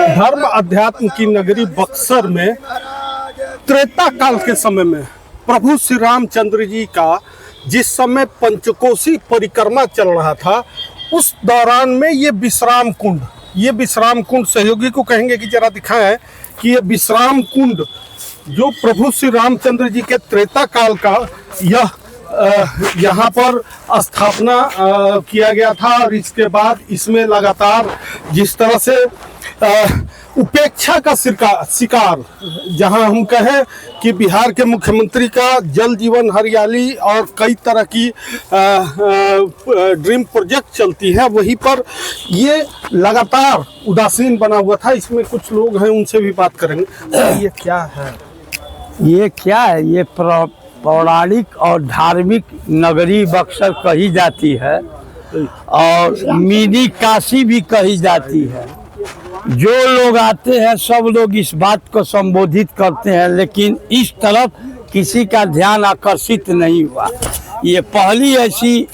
धर्म अध्यात्म की नगरी बक्सर में त्रेता काल के समय में प्रभु श्री रामचंद्र जी का जिस समय पंचकोसी परिक्रमा चल रहा था, उस दौरान में ये विश्राम कुंड सहयोगी को कहेंगे कि जरा दिखाएं कि ये विश्राम कुंड जो प्रभु श्री रामचंद्र जी के त्रेता काल का यह यहाँ पर स्थापना किया गया था। और इसके बाद इसमें लगातार जिस तरह से उपेक्षा का शिकार जहां हम कहें कि बिहार के मुख्यमंत्री का जल जीवन हरियाली और कई तरह की ड्रीम प्रोजेक्ट चलती है, वहीं पर ये लगातार उदासीन बना हुआ था। इसमें कुछ लोग हैं, उनसे भी बात करेंगे। ये क्या है? ये पौराणिक और धार्मिक नगरी बक्सर कही जाती है और मिनी काशी भी कही जाती है। जो लोग आते हैं सब लोग इस बात को संबोधित करते हैं, लेकिन इस तरफ किसी का ध्यान आकर्षित नहीं हुआ। ये पहली ऐसी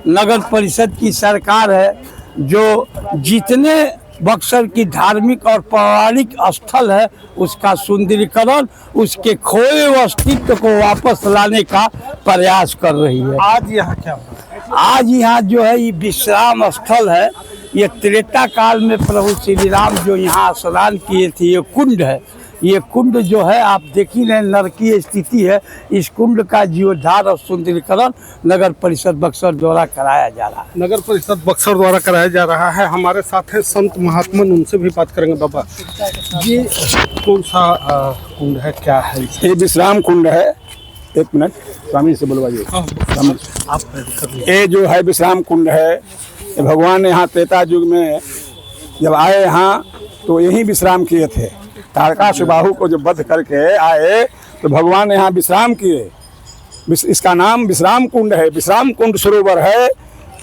नगर परिषद की सरकार है जो जितने बक्सर की धार्मिक और पौराणिक स्थल है उसका सुंदरीकरण, उसके खोए हुए अस्तित्व को वापस लाने का प्रयास कर रही है। आज यहाँ क्या हुआ? आज यहाँ जो है ये विश्राम स्थल है। ये त्रेता काल में प्रभु श्री राम जो यहाँ स्नान किए थे, ये कुंड है। ये कुंड जो है आप देख ही रहे, नरकीय स्थिति है। इस कुंड का जीर्णोद्धार और सुंदरीकरण नगर परिषद बक्सर द्वारा कराया जा रहा है। नगर परिषद बक्सर द्वारा कराया जा रहा है। हमारे साथ हैं संत महात्मन, उनसे भी बात करेंगे। बाबा, ये कौन सा कुंड है, क्या है? ये विश्राम कुंड है। एक मिनट स्वामी से बुलवाइए। ये जो है विश्राम कुंड है, ये भगवान ने यहाँ त्रेता युग में जब आए यहाँ तो यही विश्राम किए थे। तारकासुबाहु को जब वध करके आए तो भगवान ने यहाँ विश्राम किए। इसका नाम विश्राम कुंड है। विश्राम कुंड सरोवर है।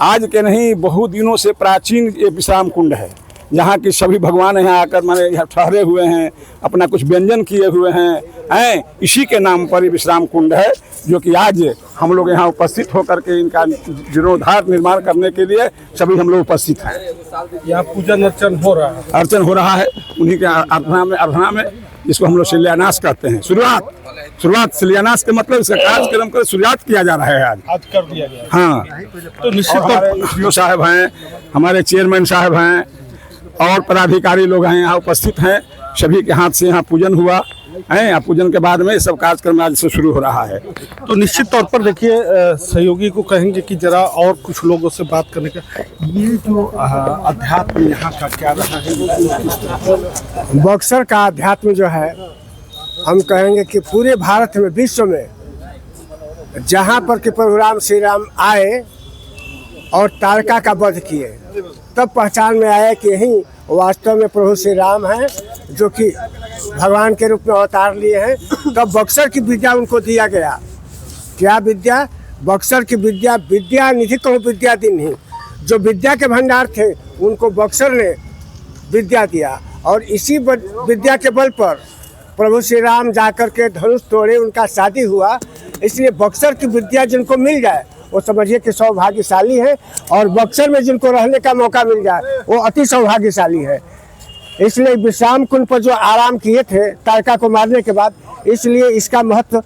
आज के नहीं, बहुत दिनों से प्राचीन ये विश्राम कुंड है। यहाँ की सभी भगवान यहाँ आकर माने यहाँ ठहरे हुए हैं, अपना कुछ व्यंजन किए हुए हैं। इसी के नाम पर ये विश्राम कुंड है, जो कि आज हम लोग यहाँ उपस्थित होकर के इनका जीर्णोद्धार निर्माण करने के लिए सभी हम लोग उपस्थित हैं। यहाँ पूजन अर्चन हो रहा है। अर्चन हो रहा है उन्हीं के आराधना में, इसको हम लोग शिलान्यास करते हैं। शुरुआत शिलान्यास के मतलब इसका कार्यक्रम कर शुरुआत किया जा रहा है। आज कर दिया गया। हाँ, तो निश्चित तौर साहब हैं, हमारे चेयरमैन साहब हैं और पदाधिकारी लोग हैं यहाँ उपस्थित हैं। सभी के हाथ से यहाँ पूजन हुआ है। पूजन के बाद में सब कार्यक्रम आज से शुरू हो रहा है। तो निश्चित तौर पर देखिए, सहयोगी को कहेंगे कि जरा और कुछ लोगों से बात करने का। ये जो अध्यात्म यहाँ का क्या रहा है? बक्सर का अध्यात्म जो है, हम कहेंगे कि पूरे भारत में, विश्व में जहाँ पर कि प्रभु राम श्री राम आए और तारका का वध किए, तब पहचान में आया कि यही वास्तव में प्रभु श्री राम हैं, जो कि भगवान के रूप में अवतार लिए हैं। तब बक्सर की विद्या उनको दिया गया। क्या विद्या? बक्सर की विद्या, विद्या निधि कहूँ विद्या दी नहीं। जो विद्या के भंडार थे उनको बक्सर ने विद्या दिया, और इसी विद्या के बल पर प्रभु श्री राम जाकर के धनुष तोड़े, उनका शादी हुआ। इसलिए बक्सर की विद्या जिनको मिल जाए वो समझिए कि सौभाग्यशाली है, और बक्सर में जिनको रहने का मौका मिल जाए वो अति सौभाग्यशाली है। इसलिए विश्राम कुंड पर जो आराम किए थे तारका को मारने के बाद, इसलिए इसका महत्व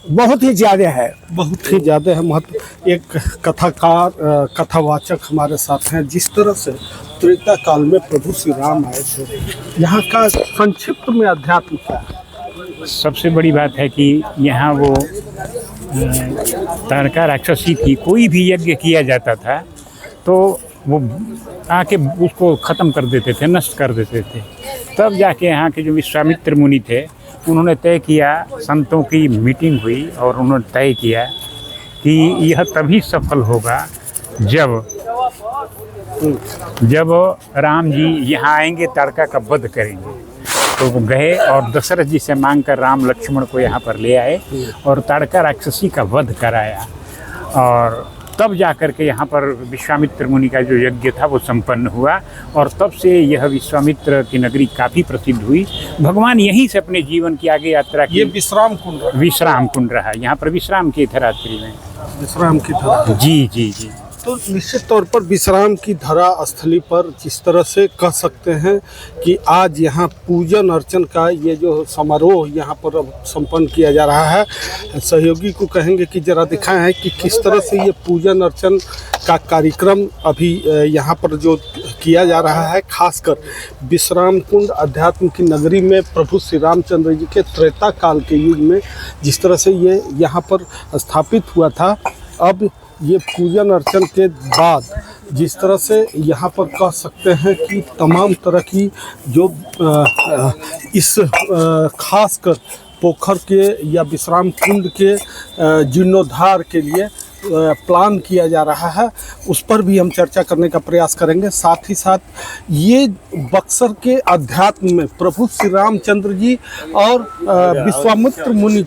बहुत ही ज़्यादा है। बहुत ही ज़्यादा है महत्व। एक कथाकार, कथावाचक हमारे साथ हैं। जिस तरह से त्रेता काल में प्रभु श्री राम आए थे, यहाँ का संक्षिप्त में अध्यात्म क्या है? सबसे बड़ी बात है कि यहाँ वो तारका राक्षसी थी। कोई भी यज्ञ किया जाता था तो वो आके उसको ख़त्म कर देते थे, नष्ट कर देते थे। तब जाके यहाँ के जो विश्वामित्र मुनि थे, उन्होंने तय किया, संतों की मीटिंग हुई और उन्होंने तय किया कि यह तभी सफल होगा जब राम जी यहाँ आएंगे, तारका का वध करेंगे। तो वो गए और दशरथ जी से मांगकर राम लक्ष्मण को यहाँ पर ले आए और तारका राक्षसी का वध कराया। और तब जाकर के यहाँ पर विश्वामित्र मुनि का जो यज्ञ था वो संपन्न हुआ, और तब से यह विश्वामित्र की नगरी काफ़ी प्रसिद्ध हुई। भगवान यहीं से अपने जीवन की आगे यात्रा की। ये विश्राम कुंड रहा, यहाँ पर विश्राम किए थे रात्रि में। विश्राम की था। जी जी जी। तो निश्चित तौर पर विश्राम की धरा स्थली पर जिस तरह से कह सकते हैं कि आज यहाँ पूजन अर्चन का ये जो समारोह यहाँ पर अब संपन्न किया जा रहा है, सहयोगी को कहेंगे कि जरा दिखाएं हैं कि किस तरह से ये पूजन अर्चन का कार्यक्रम अभी यहाँ पर जो किया जा रहा है, खासकर विश्राम कुंड अध्यात्म की नगरी में प्रभु श्री रामचंद्र जी के त्रेता काल के युग में जिस तरह से ये यहाँ पर स्थापित हुआ था। अब ये पूजन अर्चन के बाद जिस तरह से यहाँ पर कह सकते हैं कि तमाम तरह की जो इस खासकर पोखर के या विश्राम कुंड के जीर्णोद्धार के लिए प्लान किया जा रहा है, उस पर भी हम चर्चा करने का प्रयास करेंगे। साथ ही साथ ये बक्सर के अध्यात्म में प्रभु श्री रामचंद्र जी और विश्वामित्र मुनि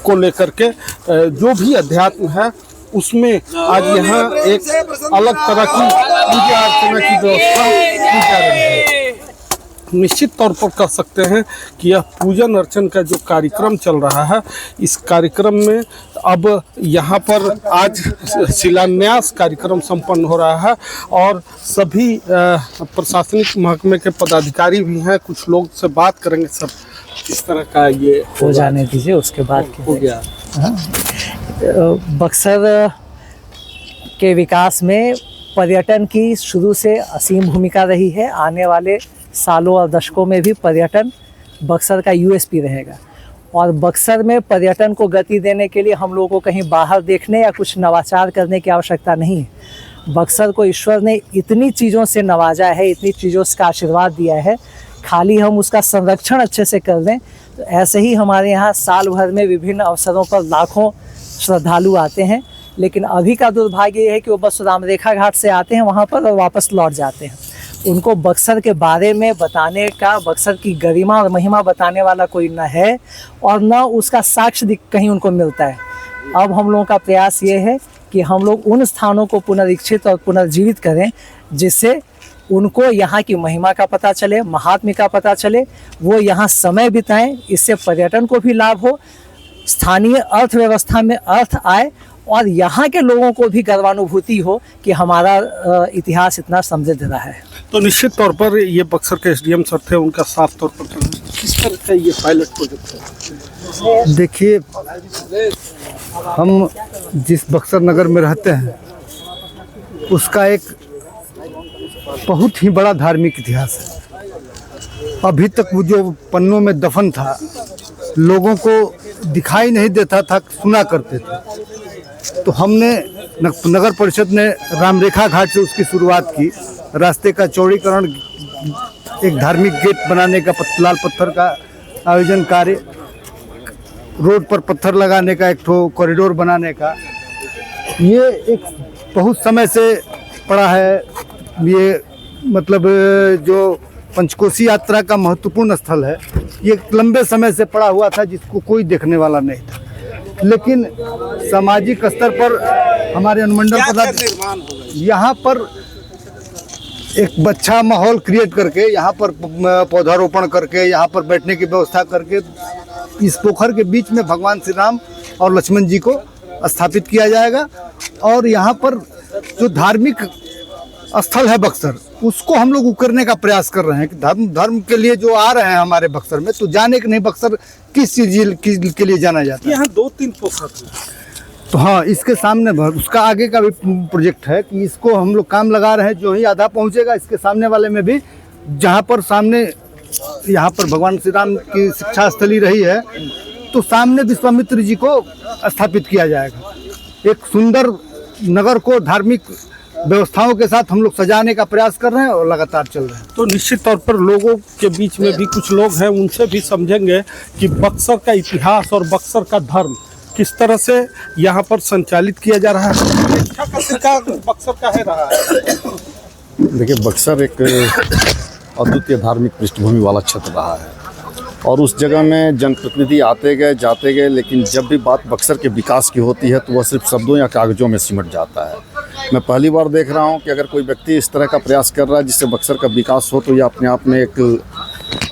को लेकर के जो भी अध्यात्म है उसमें आज यहाँ एक अलग तरह की पूजा अर्चना की व्यवस्था की जा रही है। निश्चित तौर पर कह सकते हैं कि यह पूजन अर्चन का जो कार्यक्रम चल रहा है, इस कार्यक्रम में अब यहाँ पर आज शिलान्यास कार्यक्रम संपन्न हो रहा है और सभी प्रशासनिक महकमे के पदाधिकारी भी हैं। कुछ लोग से बात करेंगे, सब इस तरह का ये हो जाने दीजिए, उसके बाद हो गया। बक्सर के विकास में पर्यटन की शुरू से असीम भूमिका रही है। आने वाले सालों और दशकों में भी पर्यटन बक्सर का यूएसपी रहेगा और बक्सर में पर्यटन को गति देने के लिए हम लोगों को कहीं बाहर देखने या कुछ नवाचार करने की आवश्यकता नहीं है। बक्सर को ईश्वर ने इतनी चीज़ों से नवाजा है, इतनी चीज़ों का आशीर्वाद दिया है, खाली हम उसका संरक्षण अच्छे से कर दें तो ऐसे ही हमारे यहाँ साल भर में विभिन्न अवसरों पर लाखों श्रद्धालु आते हैं। लेकिन अभी का दुर्भाग्य ये है कि वो बस रामरेखा घाट से आते हैं वहाँ पर और वापस लौट जाते हैं। उनको बक्सर के बारे में बताने का, बक्सर की गरिमा और महिमा बताने वाला कोई न है और न उसका साक्ष्य कहीं उनको मिलता है। अब हम लोगों का प्रयास ये है कि हम लोग उन स्थानों को पुनरीक्षित और पुनर्जीवित करें जिससे उनको यहाँ की महिमा का पता चले, महात्म्य का पता चले, वो यहाँ समय बिताएं। इससे पर्यटन को भी लाभ हो, स्थानीय अर्थव्यवस्था में अर्थ आए और यहाँ के लोगों को भी गर्वानुभूति हो कि हमारा इतिहास इतना समृद्ध रहा है। तो निश्चित तौर पर ये बक्सर के एसडीएम सर थे, उनका साफ तौर पर किस तरह का ये पायलट प्रोजेक्ट है? देखिए, हम जिस बक्सर नगर में रहते हैं उसका एक बहुत ही बड़ा धार्मिक इतिहास है। अभी तक वो जो पन्नों में दफन था लोगों को दिखाई नहीं देता था, सुना करते थे। तो हमने नगर परिषद ने रामरेखा घाट से उसकी शुरुआत की, रास्ते का चौड़ीकरण, एक धार्मिक गेट बनाने का, लाल पत्थर का आयोजन कार्य, रोड पर पत्थर लगाने का, एक ठो कॉरिडोर बनाने का। ये एक बहुत समय से पड़ा है। ये मतलब जो पंचकोसी यात्रा का महत्वपूर्ण स्थल है, ये लंबे समय से पड़ा हुआ था जिसको कोई देखने वाला नहीं था। लेकिन सामाजिक स्तर पर हमारे अनुमंडल पदाधिकारी यहाँ पर एक अच्छा माहौल क्रिएट करके, यहाँ पर पौधारोपण करके, यहाँ पर बैठने की व्यवस्था करके इस पोखर के बीच में भगवान श्री राम और लक्ष्मण जी को स्थापित किया जाएगा। और यहाँ पर जो धार्मिक स्थल है बक्सर, उसको हम लोग उकरने का प्रयास कर रहे हैं कि धर्म के लिए जो आ रहे हैं हमारे बक्सर में, तो जाने के नहीं बक्सर किस चीज़ के लिए जाना जाता है। यहाँ 2-3 पोखर हैं। तो हाँ, इसके सामने उसका आगे का भी प्रोजेक्ट है कि इसको हम लोग काम लगा रहे हैं। जो ही आधा पहुँचेगा इसके सामने वाले में भी, जहाँ पर सामने यहाँ पर भगवान श्री राम की शिक्षा स्थली रही है, तो सामने विश्वामित्र जी को स्थापित किया जाएगा। एक सुंदर नगर को धार्मिक व्यवस्थाओं के साथ हम लोग सजाने का प्रयास कर रहे हैं और लगातार चल रहे हैं। तो निश्चित तौर पर लोगों के बीच में भी कुछ लोग हैं, उनसे भी समझेंगे कि बक्सर का इतिहास और बक्सर का धर्म किस तरह से यहाँ पर संचालित किया जा रहा है। शिक्षा का तरीका बक्सर का है रहा है। देखिए, बक्सर एक अद्वितीय धार्मिक पृष्ठभूमि वाला क्षेत्र रहा है और उस जगह में जनप्रतिनिधि आते गए जाते गए, लेकिन जब भी बात बक्सर के विकास की होती है तो वह सिर्फ शब्दों या कागजों में सिमट जाता है। मैं पहली बार देख रहा हूं कि अगर कोई व्यक्ति इस तरह का प्रयास कर रहा है जिससे बक्सर का विकास हो, तो यह अपने आप में एक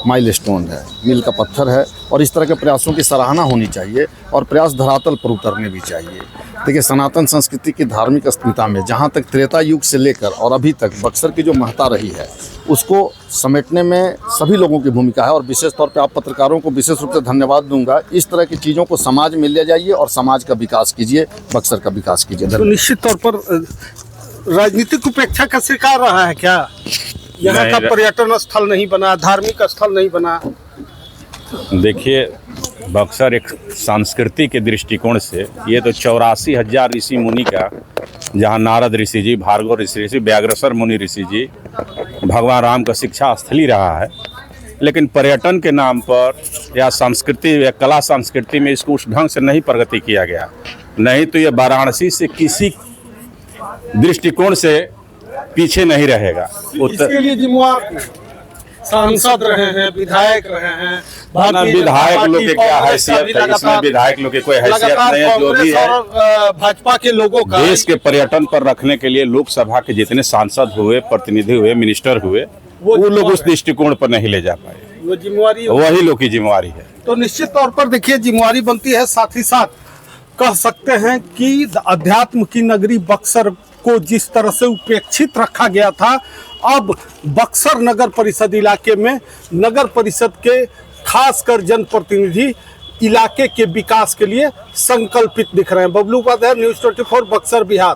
माइलस्टोन है, मील का पत्थर है और इस तरह के प्रयासों की सराहना होनी चाहिए और प्रयास धरातल पर उतरने भी चाहिए। देखिए, सनातन संस्कृति की धार्मिक अस्मिता में जहाँ तक त्रेता युग से लेकर और अभी तक बक्सर की जो महत्ता रही है उसको समेटने में सभी लोगों की भूमिका है और विशेष तौर पे आप पत्रकारों को विशेष रूप से धन्यवाद दूंगा। इस तरह की चीज़ों को समाज में ले जाइए और समाज का विकास कीजिए, बक्सर का विकास कीजिए। तो निश्चित तौर पर राजनीतिक उपेक्षा का शिकार रहा है क्या? यहाँ का पर्यटन स्थल नहीं बना, धार्मिक स्थल नहीं बना। देखिए, बक्सर एक संस्कृति के दृष्टिकोण से ये तो 84,000 ऋषि मुनि का, जहाँ नारद ऋषि जी, भार्गव ऋषि जी, व्याघ्रेश्वर मुनि ऋषि जी, भगवान राम का शिक्षा स्थली रहा है। लेकिन पर्यटन के नाम पर या संस्कृति या कला संस्कृति में इसको उस ढंग से नहीं प्रगति किया गया। नहीं तो ये वाराणसी से किसी दृष्टिकोण से पीछे नहीं रहेगा। इसके लिए जिम्मेवार सांसद रहे हैं, विधायक रहे हैं। विधायक लोग की क्या हैसियत है इसमें? विधायक लोग की कोई हैसियत नहीं है। जो भी है, भाजपा के लोगों का देश के पर्यटन पर रखने के लिए लोकसभा के जितने सांसद हुए, प्रतिनिधि हुए, मिनिस्टर हुए, वो लोग उस दृष्टिकोण पर नहीं ले जा पाए। वो जिम्मेवारी वही लोग की जिम्मेवारी है। तो निश्चित तौर पर देखिए जिम्मेवारी बनती है। साथ ही साथ कह सकते हैं कि अध्यात्म की नगरी बक्सर को जिस तरह से उपेक्षित रखा गया था, अब बक्सर नगर परिषद इलाके में नगर परिषद के खासकर जनप्रतिनिधि इलाके के विकास के लिए संकल्पित दिख रहे हैं। बबलू उपाध्याय, न्यूज़ 24 बक्सर, बिहार।